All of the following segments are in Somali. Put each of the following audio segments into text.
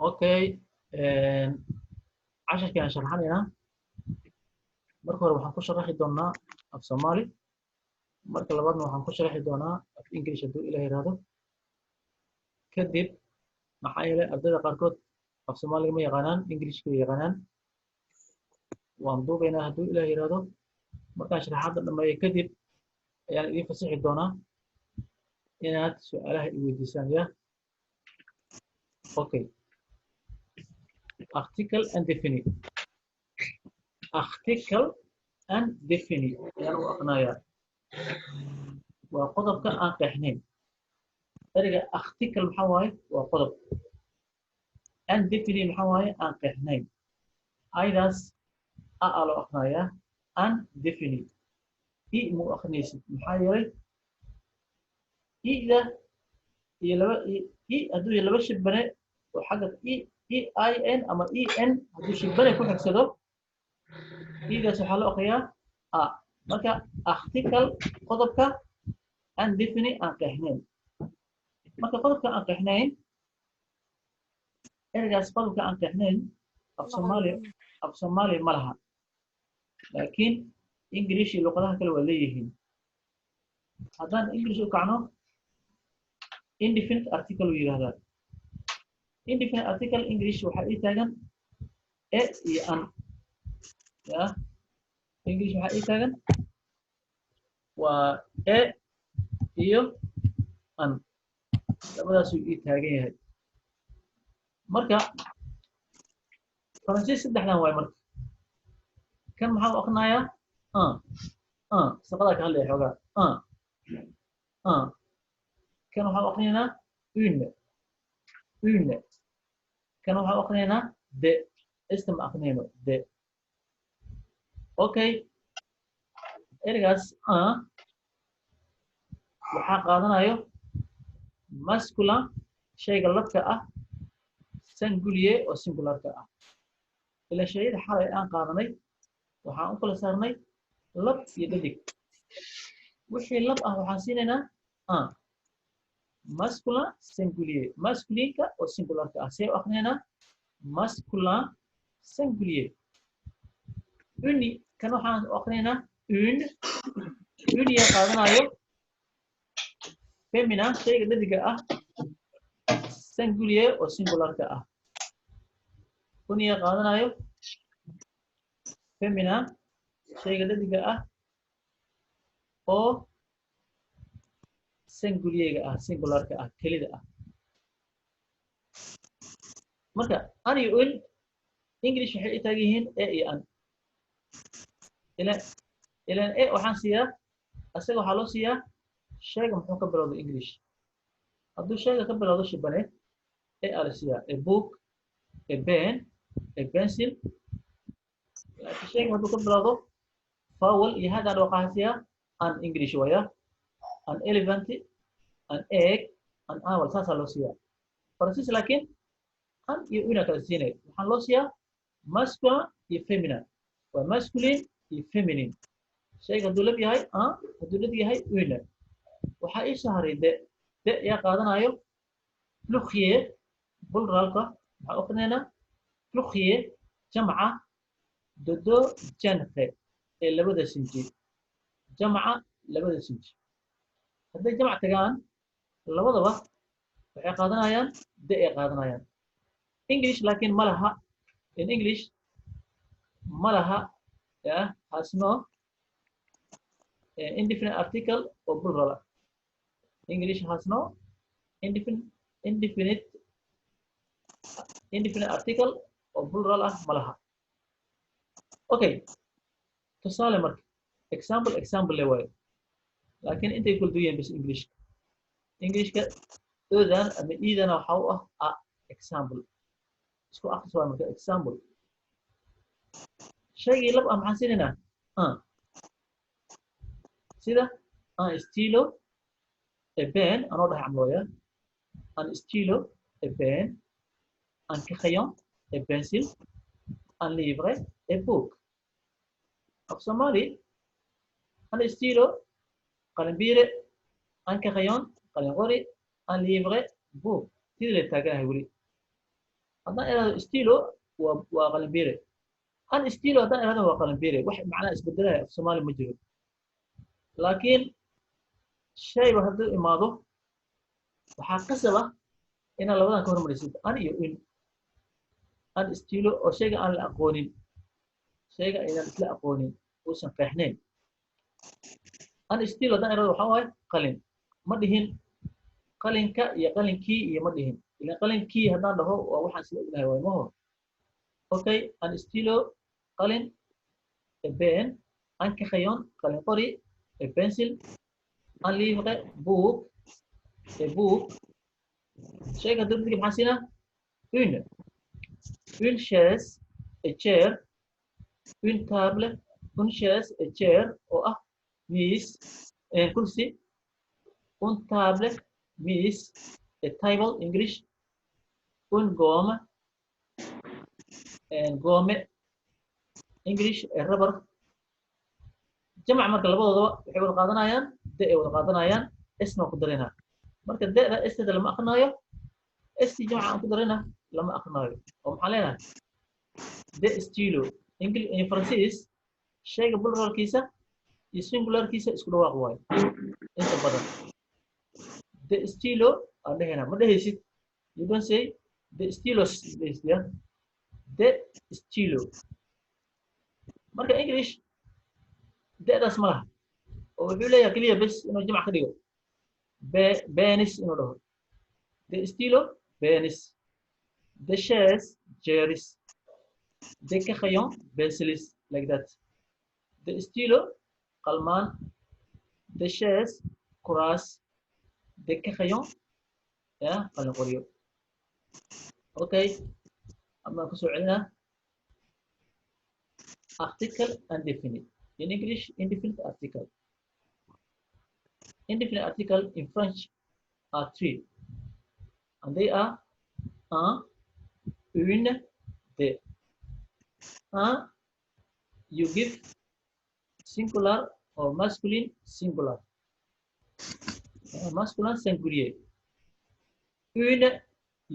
اوكي. عشان كان شرحنا marka hore waxaan ku sharaxi doonaa af Soomaali marka labaadna waxaan ku sharaxi doonaa af English hadduu Ilaahay yiraahdo kadib maxaa yeelay ardayda qaarkood af Soomaaliga ma yaqaanaan Englishka way yaqaanaan waan duubaynaa hadduu Ilaahay yiraahdo markaan sharaxaadda dhameeyo kadib ayaan idin fasixi doonaa inaad su'aalaha i weydiisaan ya okay article and definite article and definite ayaan u aqnayaa waa qodobka aan qeexnayn ereyga article maxaa waaye waa qodob and definite maxaa waaye aan qeexnayn aydaas a loo aqnayaa and definite i mu aqnaysid maxaa yeelay ida iyo laba i hadduu iyo laba shibane oo xagga in ama en hadduu shibane ku xigsado idaas waxaa loo aqriyaa a marka article qodobka and definite aan qeexnayn marka qodobka aan qeexnayn ereygaas qodobka aan qeexnayn af Soomaali ma laha laakiin English iyo luqadaha kale waa leeyihiin haddaan English u kacno indefinite article uu yiraahdaa indefinite article English waxaa ii taagan e iyo an ya English waxaa ii taagan waa e iyo an labadaasuu ii taagan yahay marka Faransiis saddexdan waay marka kan maxaa u aqnayaa shaqada ka hadlaya xoogaa kan waxaa u aqrinaynaa une kan waxaa u aqrinaynaa de isma aqrinayno de okay ereygaas waxaa qaadanayo masculine shayga labka ah singulier oo singularka ah ila shayada xalay aan qaadanay waxaan u kala saarnay lab iyo dhadig wixii lab ah waxaan siinaynaa masculine singulier masculineka oo singularka ah see u aqrinaynaa masculine singulier uni kan waxaan u aqrinaynaa uniya qaadanayo feminine shayga dhadiga ah singulier oo singularka ah uniya qaadanayo feminine shayga dhadiga ah oo singulier ah singularka ah kelida ah marka an iyo un English waxay i taagan yihiin e iyo an ilaan e waxaan siiyaa asaga waxaa loo siiyaa shayga muxuu ka bilowda English hadduu shayga ka bilowdo shibane e la siiyaa a book a pen a pencil laakiin shayga hadduu ka bilowdo vowel iyo hadaan waxaa siiyaa an English waya an elephant an egg an owl saasaa loo siiyaa Faransiis laakiin an iyo una kala siinay waxaan loo siiyaa masculine iyo feminine waa masculine iyo feminine shayga hadduu lab yahay hadduu dhad yahay una waxaa ii soo haray de yaa qaadanayo pluquier pluralka waxaa aqrinaynaa pluquier jamca dodo janfe ee labada sinji jamca labada sinji hadday jamc tagaan labadaba waxay qaadanayaan de ay qaadanayaan English laakiin ma laha in English ma laha has no indefinite article or plural English has no indefinite article or plural ma laha okay tusaale marka example le waayo laakiin intay kala duwan bis Englishka oodan ama iidana waxa u ah example isku akhris waa marka example shaygii lab maxaan siinaynaa sida stilo a pen anoo dhahay camlooya an stilo a pen un crayon a pencil un livre a book af Soomaali un stilo qalin biire un crayon qalin qori un livre book sidii la taaganahay weli haddaan iraahdo stilo waa qalinbiire an stilo haddaan iraahdo waa qalinbiire wax macnaha isbedelaya af soomaali ma jiro laakiin shayba hadduu imaado waxaa qasaba inaad labadan ka hormarisid an iyo in an stilo oo shayga aan la aqoonin shayga aynan isla aqoonin uusan qeexnayn an stilo haddaan iraahdo waxaa waaye qalin ma dhihin qalinka iyo qalinkii iyo ma dhihin ilan qalinkii haddaan dhaho waa waxaan sida ognahay waay maho okay an stilo qalin ben an crayon qalin qori pencil un livre book book shayga hadduu midga maxaa siinaa une chaise chair une table une chaise chair oo ah miis kursi une table miis table English une gomme gomme English rubber jamac marka labadoodaba waxay wada qaadanayaan de ay wada qaadanayaan isna ku darina marka deeda istada lama aqrinayo isti jamac aan ku darina lama aqrinayo oo maxaa leenahay de stilo English in Francis shayga pluralkiisa iyo singularkiisa isku dhawaaq waayo inta badan de stilo aan dhehena ma dhehaysid you don't say de stilos yeah de stilo marka English deedaas ma laha oo wuxuu leeyahay kaliya bes inuu jamac ka dhigo benis inuu dhaho de stilo benis de chaise chairs de crayon pencils like that de stilo qalmaan de chaise kuraas de crayon qalin qoryo okay ama ku soo celinaa article indefinite in English indefinite article indefinite article in French are three and they are un une deux un you give singular or masculine singular masculine singulier une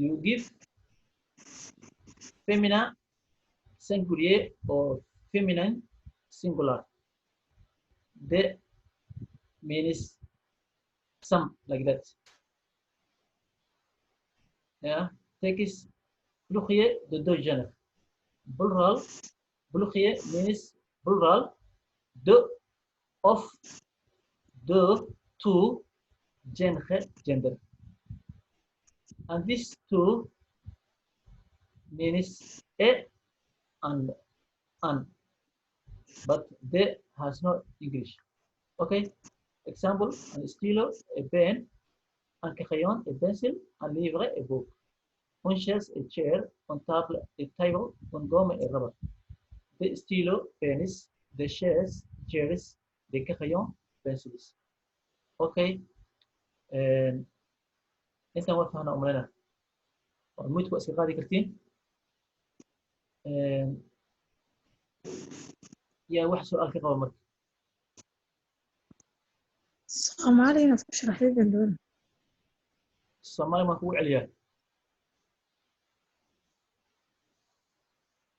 you give feminine singulier or feminine singular de means some like that yeah tekis plural de deux genres plural plural means plural de of de two gender and these two means a and an but they has no English okay example an stilo a pen un crayon a pencil un livre a book une chaise a chair une table a table une gomme a rubber the stilo penis the chaise chairs the crayon pencils okay intaan war fahna umalena oo mudku iska qaadi kartiin يا واحد سؤال في قومك الصومالي ما تشرح لي دول الصومالي ما هو عليا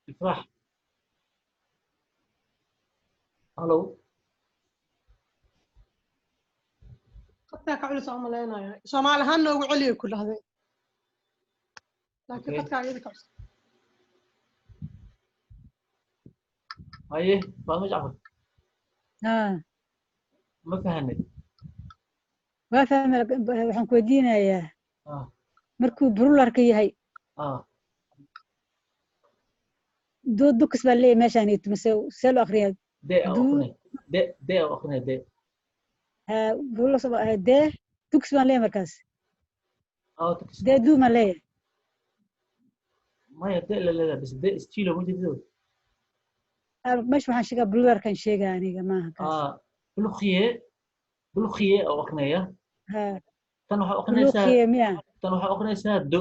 الفرح الو قدك على صومالينا صومالي هن وعلي كل هذا لكن قدك عليك هاي فاهم جعفر ما فهمت ما فهم waxaan ku weydiinayaa markuu brularka yahay dukus baa leeyahay meeshaan iyo tumise seel akhriyaa de akhriyaa de brular soo de dukus baa leeyahay markaas de du ma leeyahay ما يدل لا بس ده ستيلو مجدد مش waxaan sheegaa brularkan sheegaa aniga maaha kaas بلوخيه او اقنيه tan waxa aqrinaysaa do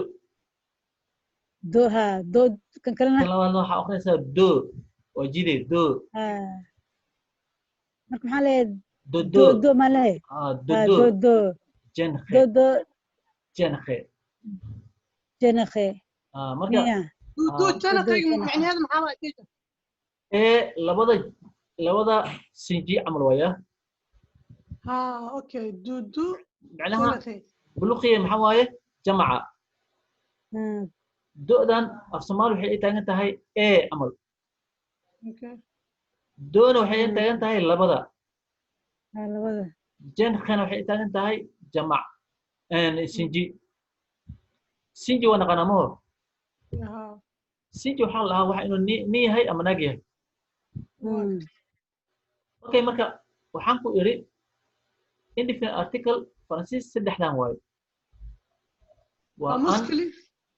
kan kalena tan labaad waxa aqrinaysaa do oo jide do marka maxaa leeyahay do ma leeyahay do jenxe marka دو جانا تاي معني هذا محاوى تيجا labada sinji camal waya ها اوكي دو macnaha buluqiya maxaa waaye jamaca do'dan af soomaali waxay taagan tahay e camal اوكي doona waxay taagan tahay labada labada jenkana waxay taagan tahay jamac sinji sinji waa naqaanaa ma hor sinji waxaa lahaa waxa inuu nin yahay ama naag yahay okay marka waxaan ku iri indefinite article faransiis saddexdan waayo waa an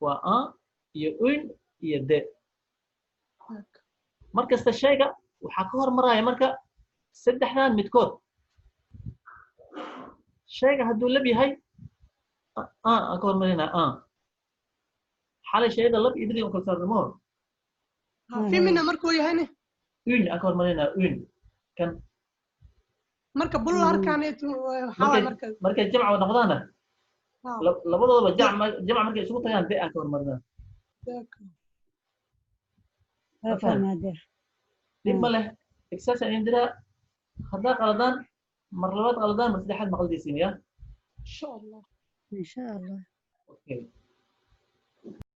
waa an iyo un iyo de markasta shayga waxaa ka hormaraya marka saddexdan midkood shayga hadduu lab yahay aan ka hormarinaa an xalay shayda lab iyo dadi kala saarnimo femina markuu yahayne un aan ka hormarinaa un kan marka bularkaneetu waxa markay jamca noqdaana labadooda jamc markay isugu tagaan de aan ka hormarinaa dib ma leh exercise indira haddaa qaladaan mar labaad qaladaan mar saddexaad ma qaldaysiin ya insha allah insha allah okay